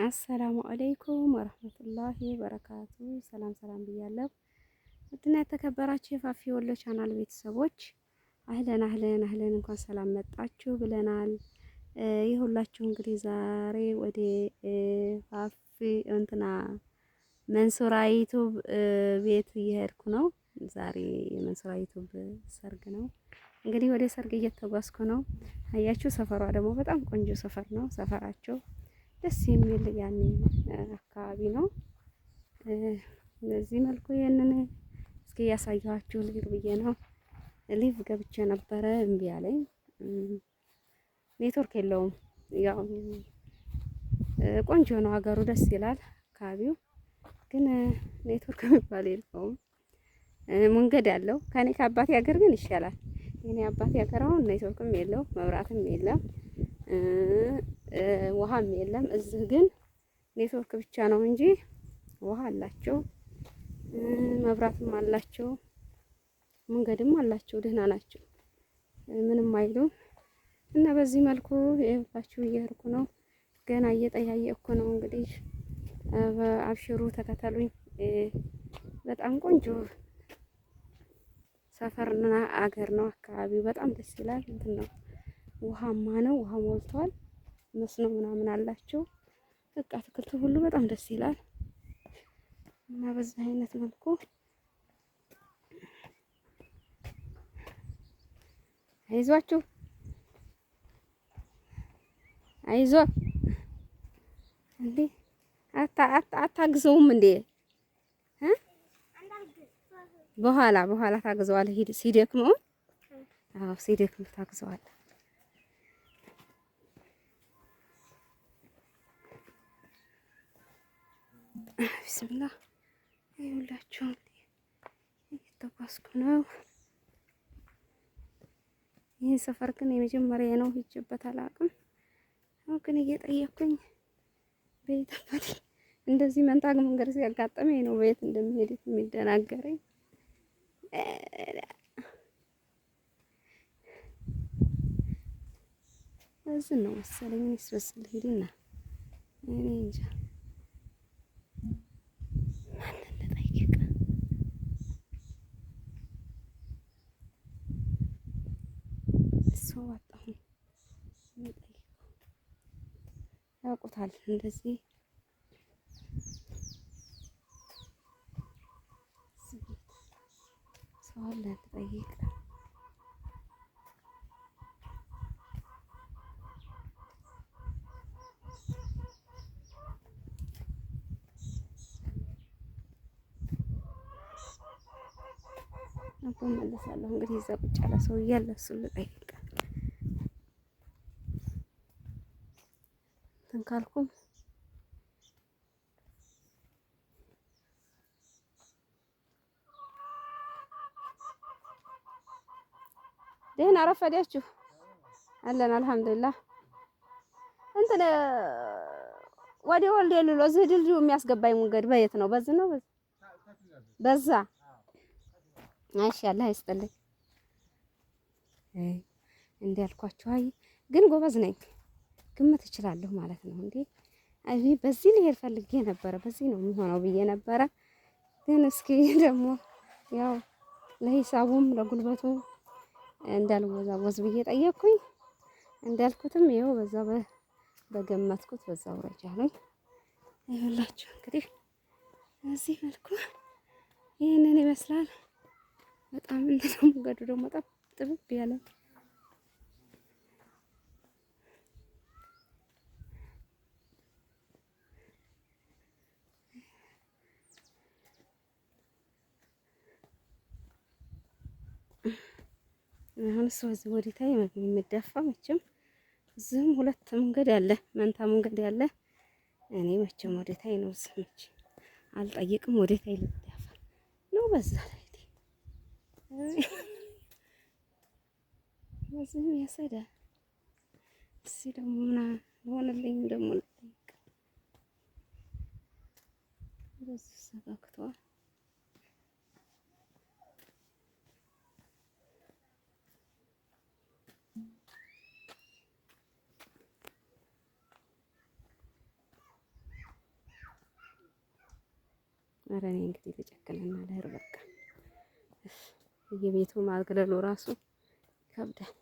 አሰላሙ አለይኩም ወረህመቱላሂ ወበረካቱ። ሰላም ሰላም ብያለሁ። ውድና የተከበራችሁ የፋፊ ወሎ ቻናል ቤተሰቦች አህለን አህለን አህለን እንኳን ሰላም መጣችሁ ብለናል። ይሁላችሁ እንግዲህ ዛሬ ወደ ፋፊ እንትና መንሱራ ዩቱብ ቤት እየሄድኩ ነው። ዛሬ የመንሱራ ዩቱብ ሰርግ ነው። እንግዲህ ወደ ሰርግ እየተጓዝኩ ነው። አያችሁ፣ ሰፈሯ ደግሞ በጣም ቆንጆ ሰፈር ነው። ሰፈራቸው ደስ የሚል ያኔ አካባቢ ነው። በዚህ መልኩ ይሄንን እስኪ ያሳየኋችሁ ልሂድ ብዬ ነው። ሊቭ ገብቼ ነበረ እምቢ አለኝ። ኔትወርክ የለውም። ያው ቆንጆ ነው ሀገሩ፣ ደስ ይላል አካባቢው፣ ግን ኔትወርክ የሚባል የለውም። መንገድ ያለው ከኔ ከአባቴ ሀገር ግን ይሻላል። የኔ አባቴ ሀገር አሁን ኔትወርክም የለው መብራትም የለም ውሃም የለም። እዚህ ግን ኔትወርክ ብቻ ነው እንጂ ውሃ አላቸው፣ መብራትም አላቸው፣ መንገድም አላቸው። ደህና ናቸው፣ ምንም አይሉም። እና በዚህ መልኩ ይኸውላችሁ እየሄድኩ ነው። ገና እየጠያየቅኩ ነው። እንግዲህ አብሽሩ ተከተሉኝ። በጣም ቆንጆ ሰፈርና አገር ነው። አካባቢው በጣም ደስ ይላል። እንትን ነው፣ ውሃማ ነው። ውሃ ሞልቷል። መስኖ ምናምን አላቸው። በቃ አትክልቱ ሁሉ በጣም ደስ ይላል። እና በዛ አይነት መልኩ አይዟችሁ፣ አይዞ እንዴ አታግዘውም እንዴ? በኋላ ታግዘዋለህ። ሂድ ሲደክመው። አዎ ሲደክም ታግዘዋለህ። ቢስሚላህ ይኸውላችሁ እየተጓዝኩ ነው። ይህ ሰፈር ግን የመጀመሪያ ነው፣ ሂጅበት አላውቅም። አሁን ግን እየጠየኩኝ በየተፈሪ እንደዚህ መንታግ መንገድ ሲያጋጠመኝ ነው በየት እንደሚሄድ የሚደናገረኝ። እዚህ ነው መሰለኝ ስበስል ሄድና እኔ እንጃ ሰው አጣሁ። ያውቁታል እንደዚህ ሰው አለ ልጠይቅ። አቦ መለሳለሁ። እንግዲህ እዛ ቁጭ ያለ ሰው እያለ እሱን ልጠይቅ እንትን ካልኩም ደህና አረፈዳችሁ አለን። አልሐምዱሊላህ። እንትን ወደ ወልዴ ልሎ እዚህ ድልድዩ የሚያስገባኝ መንገድ በየት ነው? በዚህ ነው በዛ። እሺ አላህ ይስጥልኝ። እንዳልኳችሁ አይ ግን ጎበዝ ነኝ፣ ግምት እችላለሁ ማለት ነው። እንዴ አይ በዚህ ልሄድ ፈልጌ ነበረ፣ በዚህ ነው የሚሆነው ብዬ ነበረ። ግን እስኪ ደግሞ ያው ለሂሳቡም ለጉልበቱ እንዳልወዛወዝ ብዬ ጠየቅኩኝ። እንዳልኩትም ይኸው በዛ በገመትኩት በዛ ወረጃለኝ። ይኸውላችሁ እንግዲህ እዚህ መልኩ ይህንን ይመስላል። በጣም እንትን መንገዱ ደግሞ ጥብብ ያለ አሁን ሰው ወዲታይ የሚደፋ መቼም እዚህም ሁለት መንገድ ያለ መንታ መንገድ ያለ። እኔ መቼም ወዲታይ ነው ስምች አልጠይቅም። ወዲታይ ልደፋ ነው በዛ ላይ በዚህ ያሰዳ። እስኪ ደግሞ ምን ሆነልኝ ደግሞ ልጠይቅ። በዚህ ሰጋክቷል። ኧረ እኔ እንግዲህ ልጨክንና ልሄድ በቃ። የቤቱ ማግለሉ ራሱ ይከብዳል።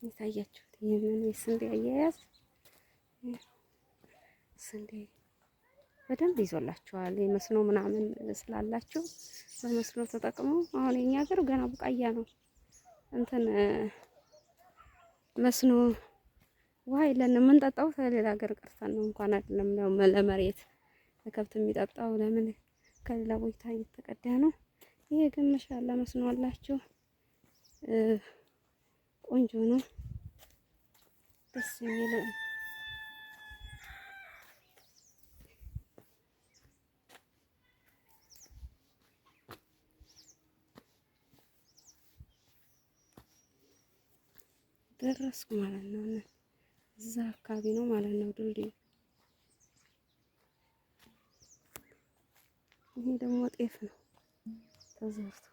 የታያችሁት ይሄንን የስንዴ አያያዝ ስንዴ በደንብ ይዞላችኋል። የመስኖ ምናምን ስላላችሁ በመስኖ ተጠቅሞ አሁን የኛ ሀገር ገና ቡቃያ ነው። እንትን መስኖ ውሃ የለንም። የምንጠጣው ከሌላ ሀገር ቀርተን ነው እንኳን አይደለም ለመሬት ለከብት የሚጠጣው ለምን ከሌላ ቦታ እየተቀዳ ነው። ይሄ ግን ማሻአላ መስኖ አላችሁ። ቆንጆ ነው፣ ደስ የሚል ደረስኩ ማለት ነው። እዛ አካባቢ ነው ማለት ነው ድልድዩ። ይሄ ደግሞ ጤፍ ነው ተዘርቶ።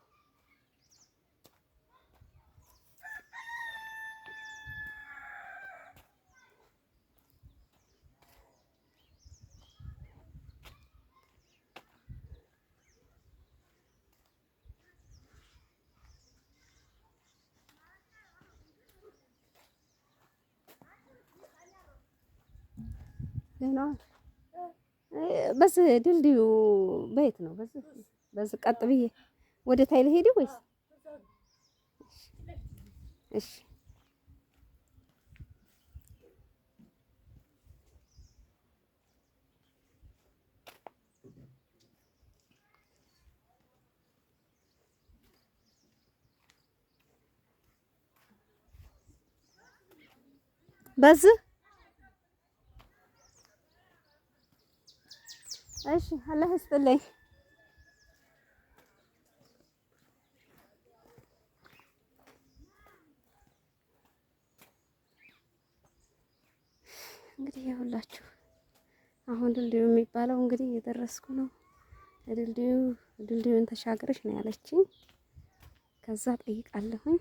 በዚህ ድልድዩ በየት ነው? በዚህ ቀጥ ብዬ ወደ ታይ ልሄድ ወይስ? እሺ በዚህ እሺ አላህ ይስጥልኝ። እንግዲህ ያውላችሁ አሁን ድልድዩ የሚባለው እንግዲህ እየደረስኩ ነው። ድልድዩን ተሻግረሽ ነው ያለችኝ። ከዛ ጠይቃለሁኝ።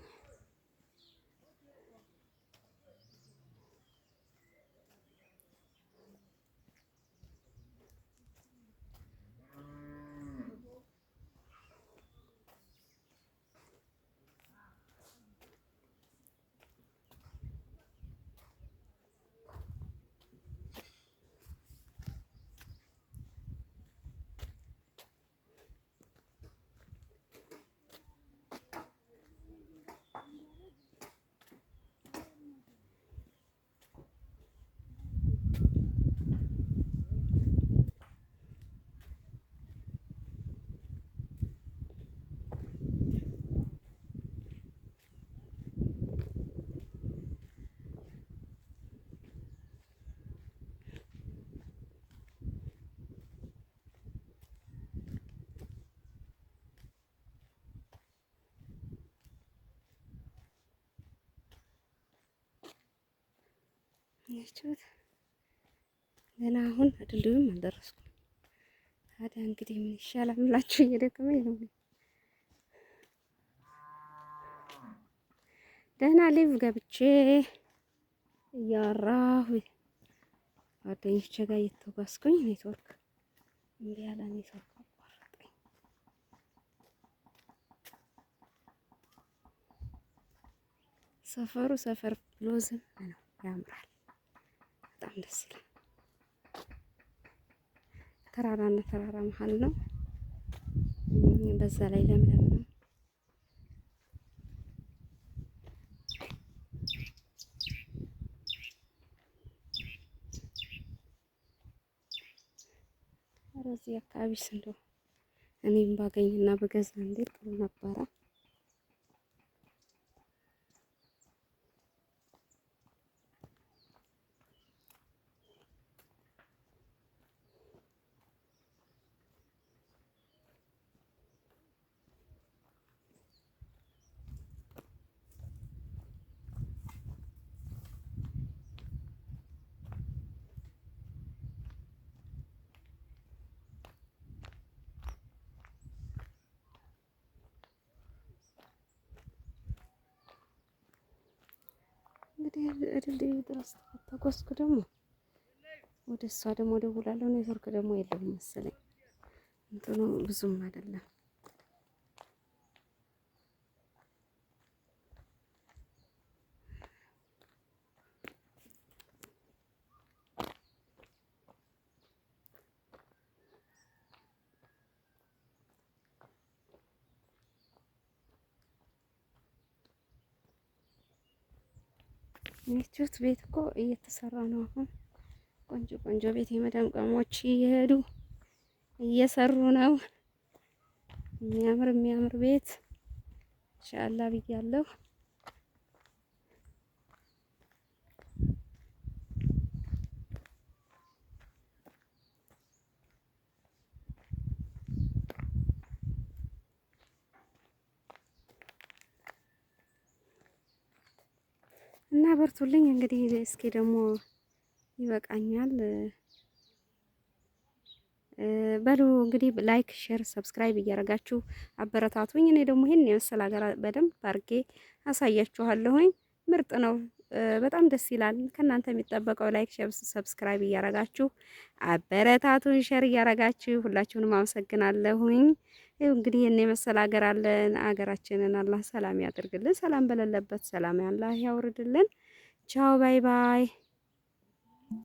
ያችሁት ገና አሁን ድልድዩም አልደረስኩም። ታዲያ እንግዲህ ምን ይሻላል ብላችሁ እየደከመኝ ነው። ደህና ሊቭ ገብቼ እያወራሁ ጓደኞቼ ጋር እየተጓዝኩኝ ኔትወርክ እምቢ አለ። ኔትወርክ አቋረጠኝ። ሰፈሩ ሰፈር ብሎ ዝም ነው፣ ያምራል። በጣም ደስ ይላል። ተራራና ተራራ መሀል ነው። በዛ ላይ ለምለም ነው። እዚህ አካባቢ እንደው እኔም ባገኝና በገዛ እንዴት ጥሩ ነበረ። እንግዲህ ድልድዩ ድረስ ተጓዝኩ ደግሞ ወደ እሷ ደግሞ ደውላለሁ። ኔትወርክ ደግሞ የለውም መሰለኝ እንትኑ ብዙም አይደለም። ይህችሁት ቤት እኮ እየተሰራ ነው አሁን። ቆንጆ ቆንጆ ቤት የመዳም ቀሞች እየሄዱ እየሰሩ ነው። የሚያምር ቤት ኢንሻአላ ብያለሁ። እና በርቱልኝ እንግዲህ። እስኪ ደግሞ ይበቃኛል በሉ እንግዲህ ላይክ፣ ሼር፣ ሰብስክራይብ እያደረጋችሁ አበረታቱኝ። እኔ ደግሞ ይሄን የመሰለ ሀገር በደንብ አድርጌ አሳያችኋለሁኝ። ምርጥ ነው፣ በጣም ደስ ይላል። ከእናንተ የሚጠበቀው ላይክ፣ ሼር፣ ሰብስክራይብ እያደረጋችሁ አበረታቱኝ። ሼር እያደረጋችሁ ሁላችሁንም አመሰግናለሁኝ። ይኸው እንግዲህ ይሄን የመሰለ ሀገር አለን። ሀገራችንን አላህ ሰላም ያድርግልን። ሰላም በሌለበት ሰላም አላህ ያውርድልን። ቻው ባይ ባይ።